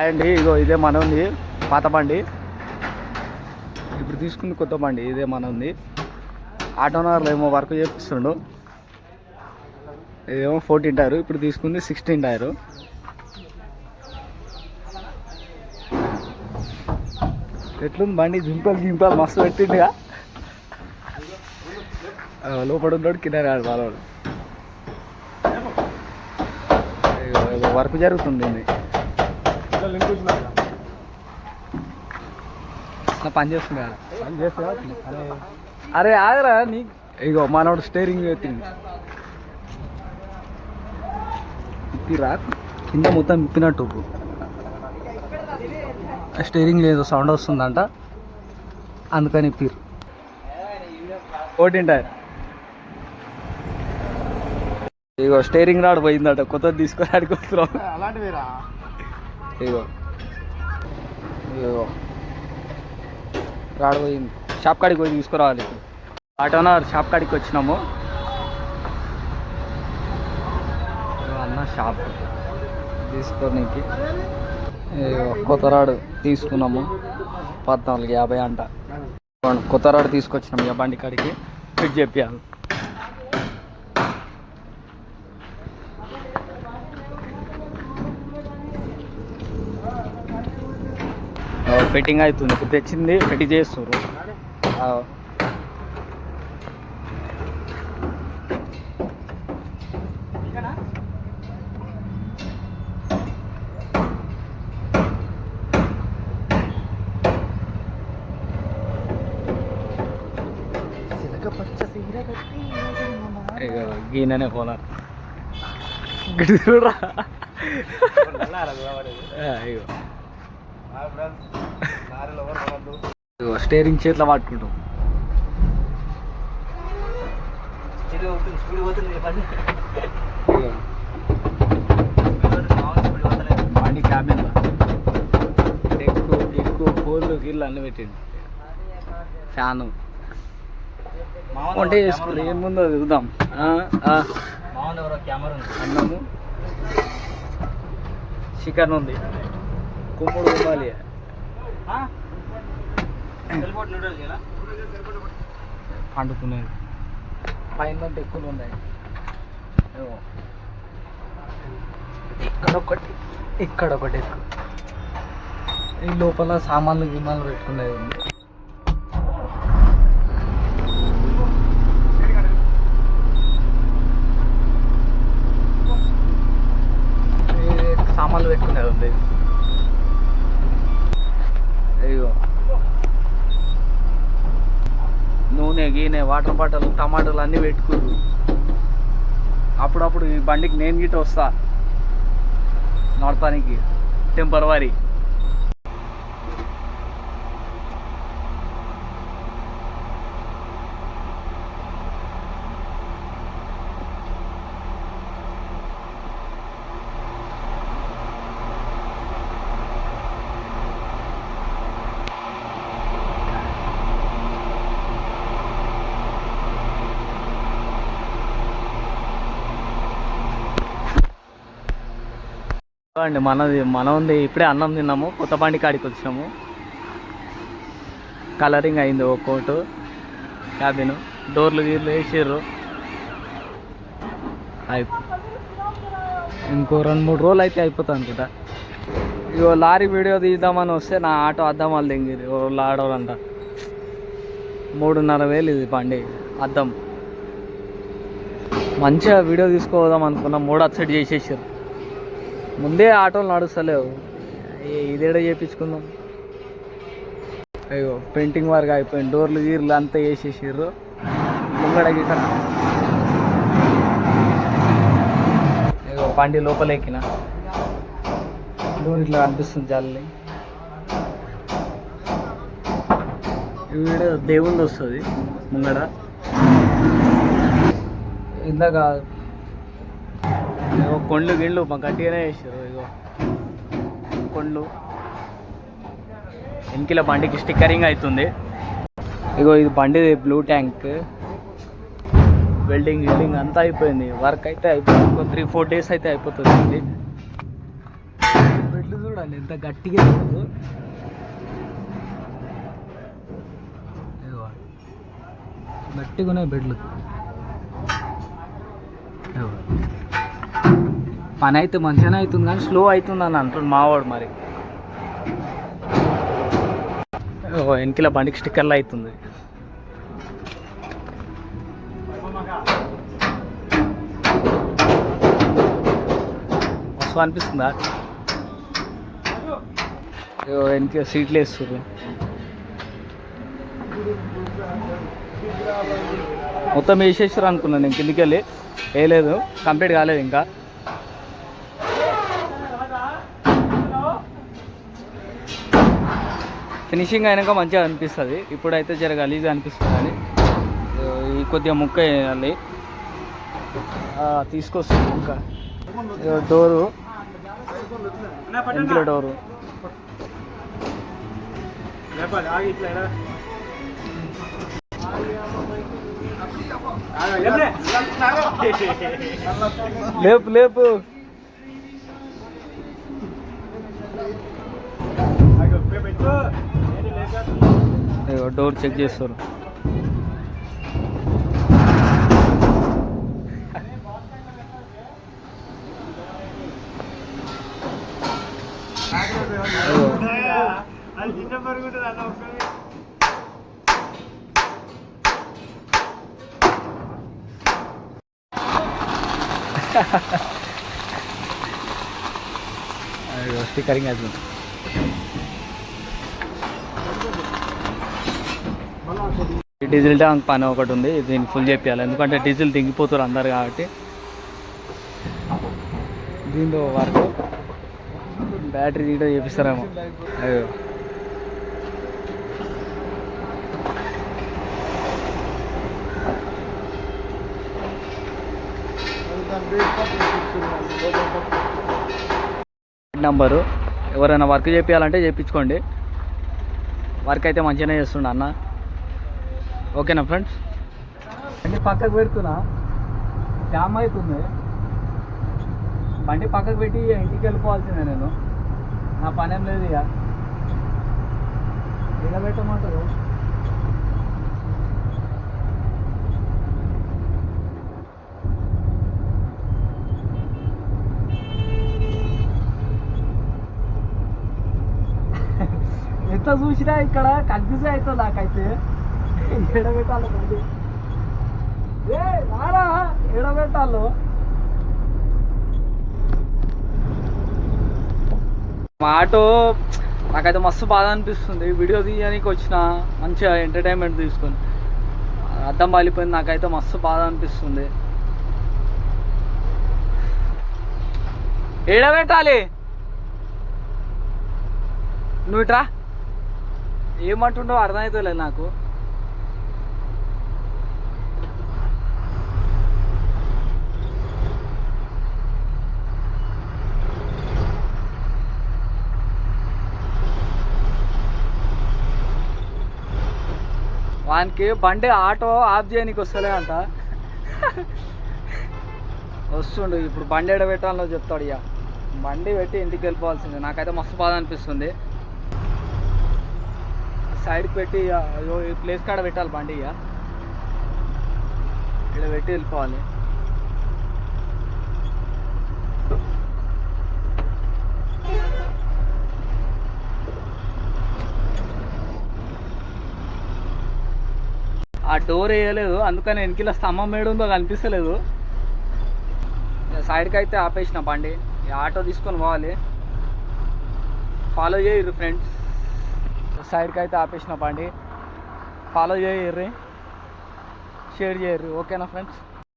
అండి ఇగో ఇదే మన ఉంది పాత బండి, ఇప్పుడు తీసుకుంది కొత్త బండి. ఇదే మన ఉంది. ఆటోనర్లో ఏమో వర్క్ చేపిస్తుండు. ఇదేమో 14 టైరు, ఇప్పుడు తీసుకుంది 16 టైరు. ఎట్లుంది బండి? జింపాలు మస్తు పెట్టిండుగా. లోపల ఉన్నాడు, కింద రాడు వాళ్ళవాడు. వర్క్ జరుగుతుంది. పని చేస్తున్నా. అరే ఆగరా నీ. ఇగో మనోడు స్టీరింగ్ ఎత్తింది. ఇప్పిరా కింద మొత్తం ఇప్పినట్టు. స్టీరింగ్ లేదు, సౌండ్ వస్తుందంట, అందుకని ఇప్పిరు. 14 టైర్. ఇగో స్టీరింగ్ రాడ్ పోయిందట, కొత్తది తీసుకొని అడుగుతున్నాం. అలాంటివిరా. ఇగో ఇగో రాడ్ పోయింది. షాప్ కాడికి పోయి తీసుకురావాలి. ఆటోనర్ షాప్ కాడికి వచ్చినాము. అన్న షాప్ తీసుకోనికి కొత్త రాడు తీసుకున్నాము. 1450 అంట. కొత్త రాడు తీసుకొచ్చినాము. ఇక బండి కాడికి ఫిట్ చెప్పాను. ఫిట్టింగ్ అవుతుంది. ఇప్పుడు తెచ్చింది ఫిట్ చేస్తారు. ఇక గీననే పోనారు. చూడరా. ఇగో స్టీరింగ్ చేతిలో పట్టుకుంటాం. బండి క్యాబిన్లో ఎక్కువ కోళ్ళు గీళ్ళు అన్నీ పెట్టింది. ఫ్యాను వంట చేసుకుని ఏముందో చూద్దాం. అన్నము చికెన్ ఉంది. కుమ్ముడు ఉండాలి. పండుకునేది పైన ఎక్కువ ఉన్నాయి. ఇక్కడ ఒకటి ఎక్కువ. ఈ లోపల సామాన్లు గిమాన్లు పెట్టుకునేది ఉంది. సామాన్లు పెట్టుకునేది ఉంది. అయ్యో నూనె గీనె వాటర్ బాటిల్ టమాటాలు అన్నీ పెట్టుకుర్రు. అప్పుడప్పుడు ఈ బండికి నేను గిట్ట వస్తా నడపడానికి టెంపరవరీ. అండి మన ఉంది. ఇప్పుడే అన్నం తిన్నాము. కొత్త బండి కాడికి వచ్చినాము. కలరింగ్ అయింది. ఒక కోటు క్యాబిన్ డోర్లు గీర్లు వేసిర్రు. ఇంకో 2-3 రోజులు అయితే అయిపోతుంది అనుకుంటా. ఇగో లారీ వీడియో తీద్దామని వస్తే నా ఆటో అద్దం వాళ్ళు దింగిరి. ఆడవాళ్ళంట 3,500 ఇది బండి అద్దం. మంచిగా వీడియో తీసుకోదాం అనుకున్నా. 3 అప్సెట్ చేసేసారు. ముందే ఆటోలు నడుస్తలేవు. ఇదేడ చేయించుకుందాం. అయ్యో పెయింటింగ్ వర్క్ అయిపోయింది. డోర్లు గీర్లు అంతా వేసేసారు. ముంగడ గిట్ట అయ్యో బండి లోపల ఎక్కిన డోర్ ఇట్లా అనిపిస్తుంది. జల్లి ఈ వీడియో దేవుంది వస్తుంది ముంగడ. ఇందాక కొండ్లు గిళ్ళు మా గట్టిగానే వేసారు. ఇగో కొండ్లు వెనకిల బండికి స్టిక్కరింగ్ అవుతుంది. ఇగో ఇది బండి బ్లూ ట్యాంక్ వెల్డింగ్ అంతా అయిపోయింది. వర్క్ అయితే అయిపోయింది. 3-4 డేస్ అయితే అయిపోతుంది. బెడ్లు చూడ చూడండి ఎంత గట్టిగా వేసిందో. గట్టిగా ఉన్నాయి బెడ్లు. పని అయితే మంచిగానే అవుతుంది కానీ స్లో అవుతుంది అని అంటాడు మావాడు. మరి వెనకిల బండికి స్టిక్కర్లు అవుతుంది. మస్తు అనిపిస్తుందా? వెనక సీట్లు వేస్తారు. మొత్తం వేసేసారు అనుకున్నాను నేను. కిందికి వెళ్ళి వేయలేదు, కంప్లీట్ కాలేదు ఇంకా. ఫినిషింగ్ అయినాక మంచిగా అనిపిస్తుంది. ఇప్పుడైతే జర గలీజ్గా అనిపిస్తుంది అని ఈ కొద్దిగా ముక్క వేయాలి. తీసుకొస్తుంది ఇంకా డోరు, వెనకిల డోరు. లేపు లేపు. డోర్ చెక్ చేస్తారు. స్టిక్కరింగ్ అవుతుంది. డీజిల్ ట్యాంక్ పని ఒకటి ఉంది, దీన్ని ఫుల్ చేయాలి. ఎందుకంటే డీజిల్ దిగిపోతారు అందరు కాబట్టి. దీంతో వరకు బ్యాటరీ దీంట్లో చేపిస్తారేమో. అయ్యో నంబరు. ఎవరైనా వర్క్ చేయాలంటే చేయించుకోండి. వర్క్ అయితే మంచిగానే చేస్తుండ అన్న. ఓకేనా ఫ్రెండ్స్? బండి పక్కకు పెడుతున్నా, జామ్ అవుతుంది. బండి పక్కకు పెట్టి ఇంటికి వెళ్ళిపోవాల్సిందే నేను. నా పని ఏం లేదు. ఇక ఇలా పెట్టమంటారు. ఎంత చూసినా ఇక్కడ కన్ఫ్యూజ్ అవుతుంది నాకైతే. ఎడబెట్టాలో బండి, రారా ఎడబెట్టాలో. మా ఆటో నాకైతే మస్తు బాధ అనిపిస్తుంది. వీడియో తీయడానికి వచ్చిన మంచిగా ఎంటర్టైన్మెంట్ తీసుకొని అద్దం పాలిపోయింది. నాకైతే మస్తు బాధ అనిపిస్తుంది. ఎడబెట్టాలి నువ్వు ఇట్రా. ఏమంటుండో అర్థమవుతలేదు నాకు. వానికి బండి ఆటో ఆఫ్ చేయడానికి వస్తలే అంట. వస్తుండు ఇప్పుడు. బండి ఎడ పెట్టాలో చెప్తాడు. ఇక బండి పెట్టి ఇంటికి వెళ్ళిపోవాల్సిందే. నాకైతే మస్తు బాధ అనిపిస్తుంది. సైడ్కి పెట్టి ఈ ప్లేస్ కాడ పెట్టాలి బండి. ఇక ఇక్కడ పెట్టి వెళ్ళిపోవాలి. ఆ డోర్ వేయలేదు, అందుకని వెనకిల స్తంభం ఏడుందో కనిపిస్తలేదు. సైడ్కి అయితే ఆపేసిన బండి. ఆటో తీసుకొని పోవాలి. ఫాలో చేయరు ఫ్రెండ్స్. సైడ్కి అయితే ఆపేసిన బండి. ఫాలో చేయర్రి, షేర్ చేయర్రి. ఓకేనా ఫ్రెండ్స్?